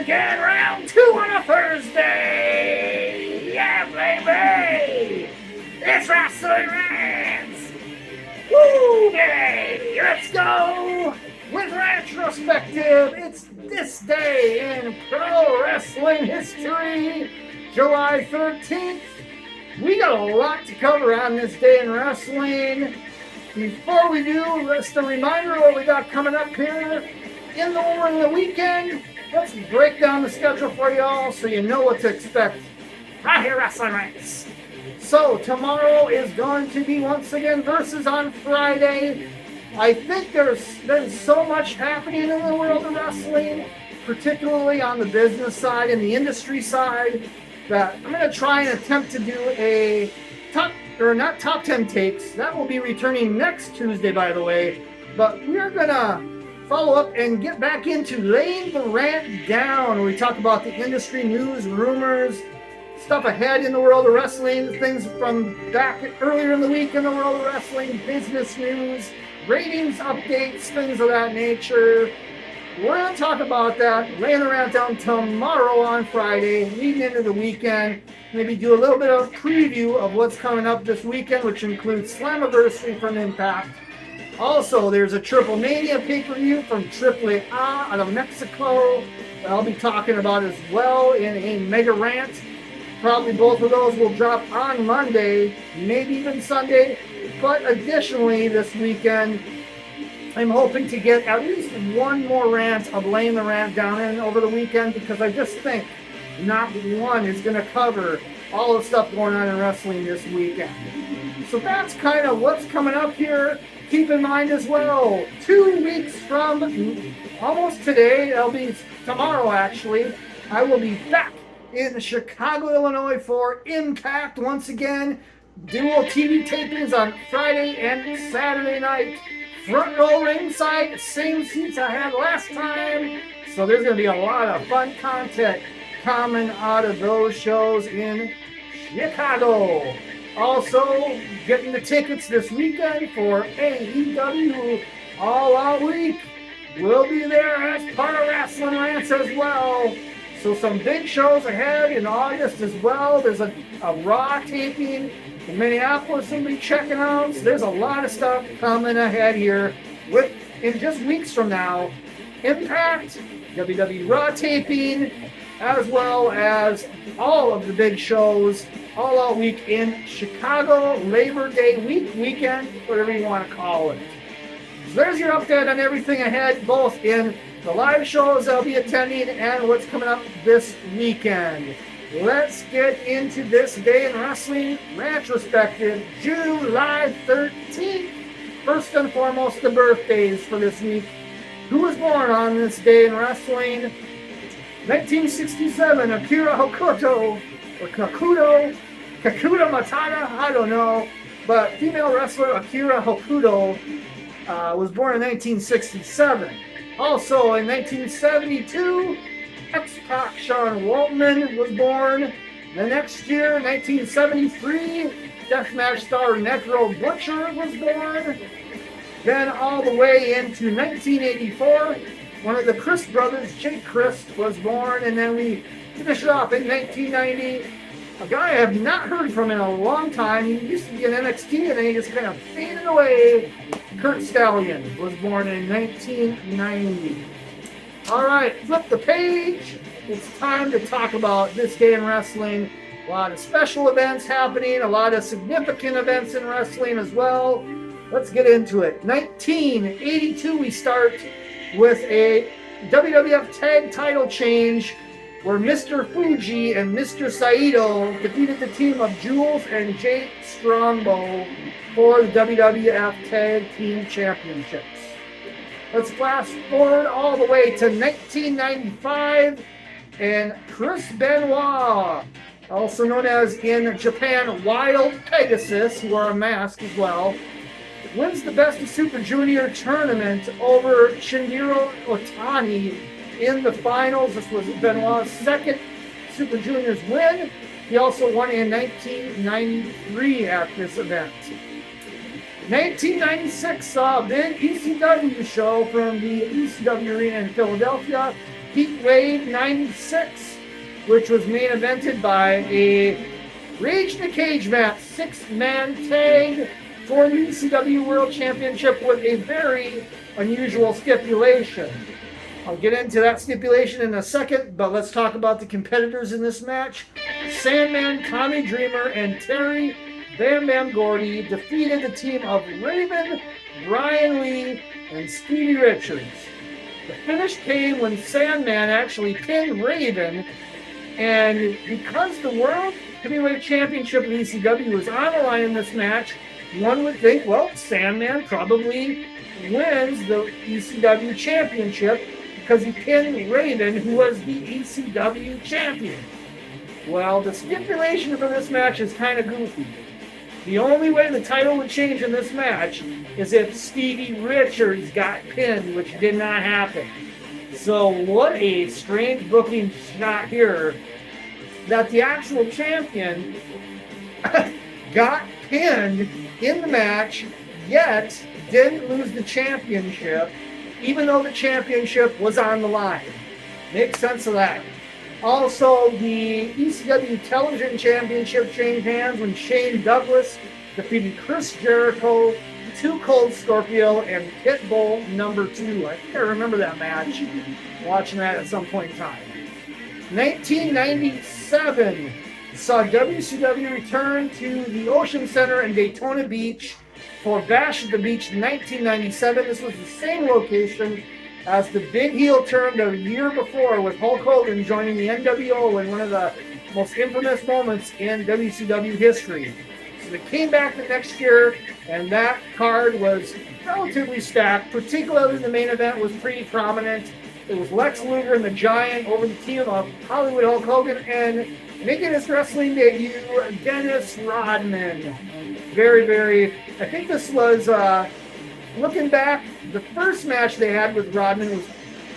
again, round 2 on a Thursday. Yeah, baby. It's Wrestling Rants. Woo, baby. Let's go with Retrospective. It's this day in pro wrestling history, July 13th. We got a lot to cover on this day in wrestling. Before we do, just a reminder of what we got coming up here over the weekend. Let's break down the schedule for y'all so you know what to expect right here, Wrestling Rants. So tomorrow is going to be once again versus on Friday. I think there's been so much happening in the world of wrestling, particularly on the business side and the industry side, that I'm going to try and attempt to do a top 10 takes. That will be returning next Tuesday, by the way. But we're going to follow up and get back into laying the rant down, where we talk about the industry news, rumors, stuff ahead in the world of wrestling, things from back earlier in the week in the world of wrestling, business news, ratings updates, things of that nature. We're going to talk about that, laying the rant down tomorrow on Friday, leading into the weekend. Maybe do a little bit of preview of what's coming up this weekend, which includes Slammiversary from Impact. Also, there's a Triple Mania pay-per-view from AAA out of Mexico that I'll be talking about as well in a mega rant. Probably both of those will drop on Monday, maybe even Sunday. But additionally, this weekend, I'm hoping to get at least one more rant of laying the rant down in over the weekend, because I just think not one is going to cover all the stuff going on in wrestling this weekend. So that's kind of what's coming up here. Keep in mind as well, 2 weeks from almost today, it'll be tomorrow actually, I will be back in Chicago, Illinois for Impact once again. Dual TV tapings on Friday and Saturday night. Front row ringside, same seats I had last time. So there's going to be a lot of fun content coming out of those shows in Chicago. Also, getting the tickets this weekend for AEW All Out Week. We'll be there as part of Wrestling Rants as well. So some big shows ahead in August as well. There's a Raw taping in Minneapolis we'll be checking out. So there's a lot of stuff coming ahead here in just weeks from now. Impact, WWE Raw taping, as well as all of the big shows all out week in Chicago, Labor Day weekend, whatever you want to call it. So there's your update on everything ahead, both in the live shows I'll be attending and what's coming up this weekend. Let's get into this day in wrestling retrospective, July 13th. First and foremost, the birthdays for this week. Who was born on this day in wrestling? 1967, Akira Hokuto, or Kakuta Matata, I don't know. But female wrestler Akira Hokuto was born in 1967. Also in 1972, X-Pac Sean Waltman was born. The next year, 1973, Deathmatch star Necro Butcher was born. Then all the way into 1984, one of the Chris brothers, Jake Chris, was born. And then we finish it off in 1990. A guy I have not heard from in a long time. He used to be in NXT and then he just kind of faded away. Kurt Stallion was born in 1990. All right, flip the page. It's time to talk about this day in wrestling. A lot of special events happening, a lot of significant events in wrestling as well. Let's get into it. 1982, we start with a WWF Tag title change where Mr. Fuji and Mr. Saito defeated the team of Jules and Jake Strongbow for the WWF Tag Team Championships. Let's flash forward all the way to 1995, and Chris Benoit, also known as in Japan Wild Pegasus, who wore a mask as well, wins the Best of Super Junior tournament over Shinjiro Otani in the finals. This was Benoit's second Super Juniors win. He also won in 1993 at this event. 1996 saw a big ECW show from the ECW arena in Philadelphia. Heat Wave 96, which was main evented by a Rage in a Cage match, 6-man tag for the ECW World Championship with a very unusual stipulation. I'll get into that stipulation in a second, but let's talk about the competitors in this match. Sandman, Tommy Dreamer, and Terry Bam Bam Gordy defeated the team of Raven, Brian Lee, and Stevie Richards. The finish came when Sandman actually pinned Raven, and because the World Heavyweight Championship of ECW was on the line in this match, one would think, well, Sandman probably wins the ECW Championship because he pinned Raven, who was the ECW champion. Well, the stipulation for this match is kind of goofy. The only way the title would change in this match is if Stevie Richards got pinned, which did not happen. So what a strange booking shot here that the actual champion got pinned in the match, yet didn't lose the championship, even though the championship was on the line. Makes sense of that. Also, the ECW Television Championship changed hands when Shane Douglas defeated Chris Jericho, Too Cold Scorpio, and Pitbull #2. I think I remember that match, watching that at some point in time. 1997 saw WCW return to the Ocean Center in Daytona Beach for Bash at the Beach 1997. This was the same location as the big heel turn the year before with Hulk Hogan joining the NWO in one of the most infamous moments in WCW history. So they came back the next year, and that card was relatively stacked, particularly the main event was pretty prominent. It was Lex Luger and the Giant over the team of Hollywood Hulk Hogan and making his wrestling debut, Dennis Rodman. I think this was, looking back, the first match they had with Rodman was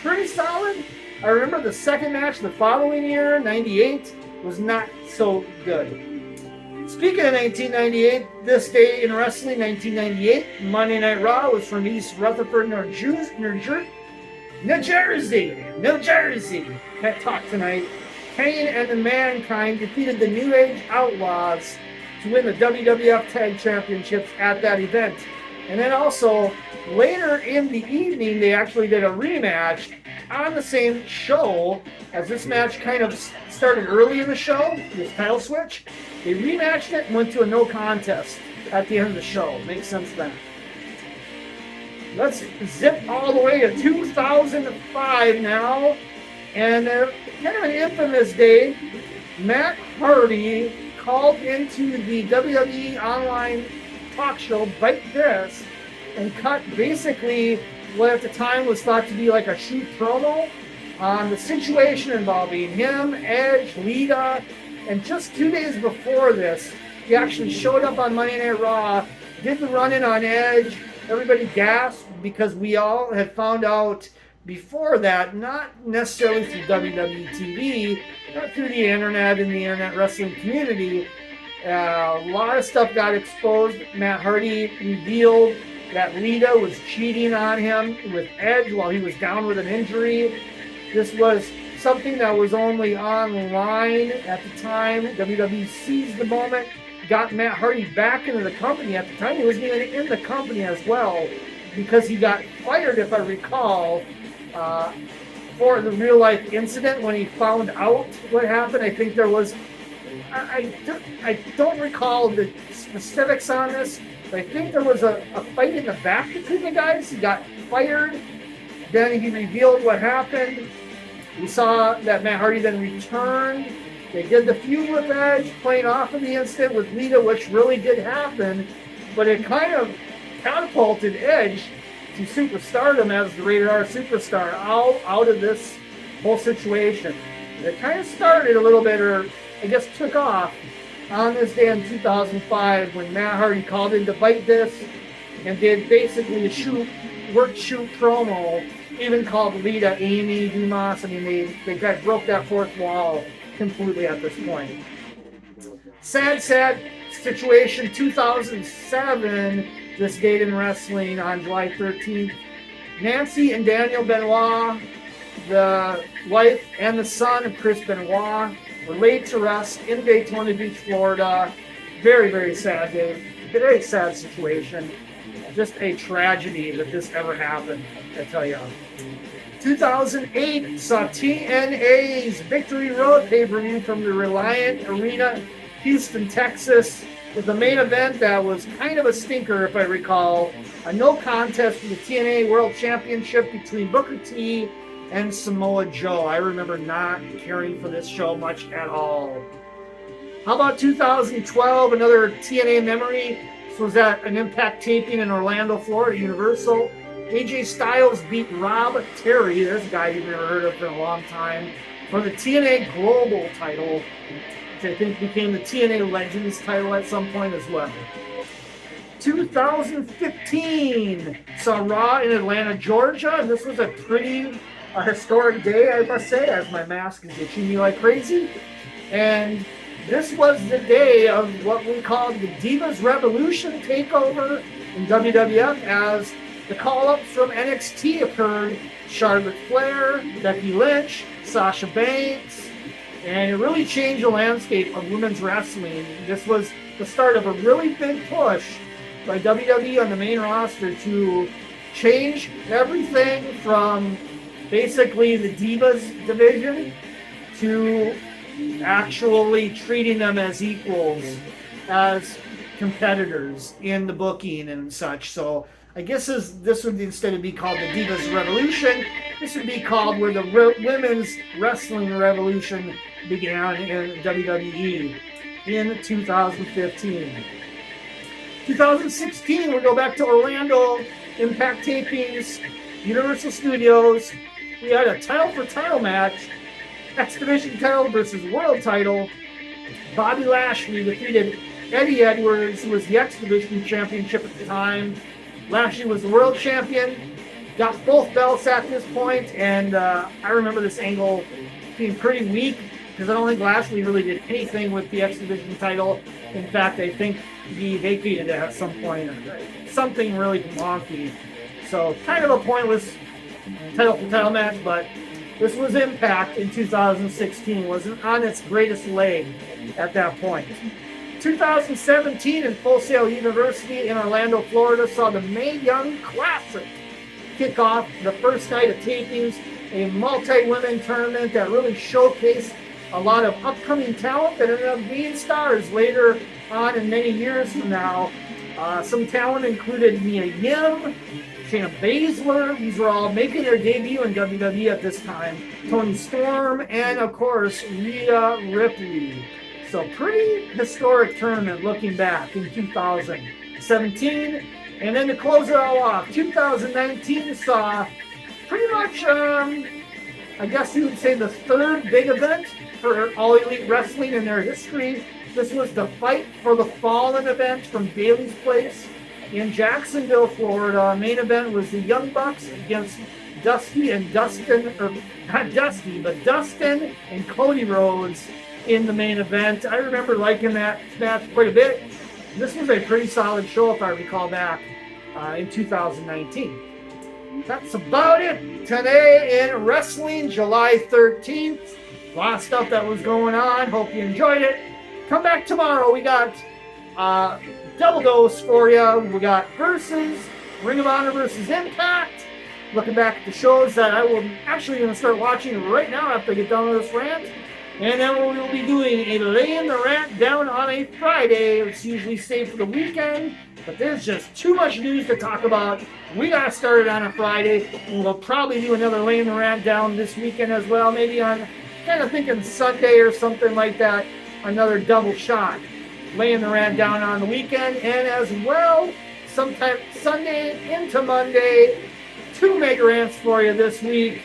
pretty solid. I remember the second match the following year, 98, was not so good. Speaking of 1998, this day in wrestling, 1998, Monday Night Raw was from East Rutherford, New Jersey. Can't talk tonight. Kane and the Mankind defeated the New Age Outlaws to win the WWF Tag Championships at that event. And then also, later in the evening, they actually did a rematch on the same show, as this match kind of started early in the show, this title switch. They rematched it and went to a no contest at the end of the show. Makes sense then. Let's zip all the way to 2005 now. And kind of an infamous day, Matt Hardy called into the WWE online talk show Bite This and cut basically what at the time was thought to be like a shoot promo on the situation involving him, Edge, Lita, and just 2 days before this, he actually showed up on Monday Night Raw, did the run-in on Edge. Everybody gasped because we all had found out before that, not necessarily through WWE TV, but through the internet and the internet wrestling community. A lot of stuff got exposed. Matt Hardy revealed that Lita was cheating on him with Edge while he was down with an injury. This was something that was only online at the time. WWE seized the moment, got Matt Hardy back into the company. At the time, he wasn't even in the company as well because he got fired, if I recall, for the real-life incident when he found out what happened. I think there was... I don't recall the specifics on this, but I think there was a fight in the back between the guys. He got fired. Then he revealed what happened. We saw that Matt Hardy then returned. They did the feud with Edge, playing off of the incident with Lita, which really did happen, but it kind of catapulted Edge to superstardom as the Rated R Superstar out of this whole situation. It kind of started a little bit, or I guess took off, on this day in 2005 when Matt Hardy called in to Bite This and did basically a shoot promo, even called Lita Amy Dumas. I mean, they kind of broke that fourth wall completely at this point. Sad situation. 2007, this date in wrestling on July 13th. Nancy and Daniel Benoit the wife and the son of Chris Benoit were laid to rest in Daytona Beach, Florida. Very, very sad day. Very sad situation. Just a tragedy that this ever happened, I tell you. 2008 saw TNA's Victory Road pay-per-view from the Reliant Arena, Houston, Texas, with the main event that was kind of a stinker, if I recall. A no contest for the TNA World Championship between Booker T and Samoa Joe. I remember not caring for this show much at all. How about 2012, another TNA memory? This was at an Impact taping in Orlando, Florida, Universal. AJ Styles beat Rob Terry, there's a guy you've never heard of for a long time, for the TNA Global title, which I think became the TNA Legends title at some point as well. 2015 saw Raw in Atlanta, Georgia, and this was a pretty historic day, I must say, as my mask is itching me like crazy. And this was the day of what we called the Divas Revolution takeover in WWF, as the call-ups from NXT occurred. Charlotte Flair, Becky Lynch, Sasha Banks, and it really changed the landscape of women's wrestling. This was the start of a really big push by WWE on the main roster to change everything from basically the Divas division to actually treating them as equals, as competitors in the booking and such. So I guess this would, instead of be called the Divas Revolution, this would be called where the women's wrestling revolution began in WWE in 2015. 2016, we'll go back to Orlando, Impact tapings, Universal Studios. We had a title for title match, X Division title versus World title. Bobby Lashley defeated Eddie Edwards, who was the X Division championship at the time. Lashley was the world champion, got both belts at this point, and I remember this angle being pretty weak because I don't think Lashley really did anything with the X Division title. In fact, I think he vacated it at some point, something really wonky. So kind of a pointless title for title match, but this was Impact in 2016. Wasn't on its greatest leg at that point. 2017 in Full Sail University in Orlando, Florida, saw the Mae Young Classic kick off the first night of tapings, a multi-women tournament that really showcased a lot of upcoming talent that ended up being stars later on in many years from now. Some talent included Mia Yim, Shayna Baszler. These were all making their debut in WWE at this time. Toni Storm, and of course, Rhea Ripley. So pretty historic tournament looking back in 2017. And then to close it all off, 2019 saw pretty much, I guess you would say, the third big event for All Elite Wrestling in their history. This was the Fight for the Fallen event from Bailey's Place in Jacksonville, Florida. Main event was the Young Bucks against Dustin and Cody Rhodes in the main event. I remember liking that match quite a bit. This was a pretty solid show, if I recall back, in 2019. That's about it today in wrestling, July 13th. A lot of stuff that was going on. Hope you enjoyed it. Come back tomorrow. We got double dose for you. We got Versus, Ring of Honor versus Impact. Looking back at the shows that I will actually going to start watching right now after I get done with this rant. And then we will be doing a Laying the Rant Down on a Friday. It's usually saved for the weekend, but there's just too much news to talk about. We got to start it on a Friday, and we'll probably do another Laying the Rant Down this weekend as well. Maybe on, kind of thinking Sunday or something like that, another double shot. Laying the Rant Down on the weekend, and as well, sometime Sunday into Monday, 2 mega rants for you this week.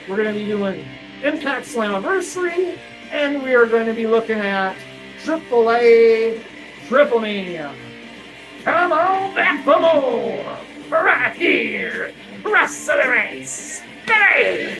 We're going to be doing Impact Slammiversary, and we are going to be looking at AAA Triple Mania. Come on back for more, right here, Wrestling Race. Hey!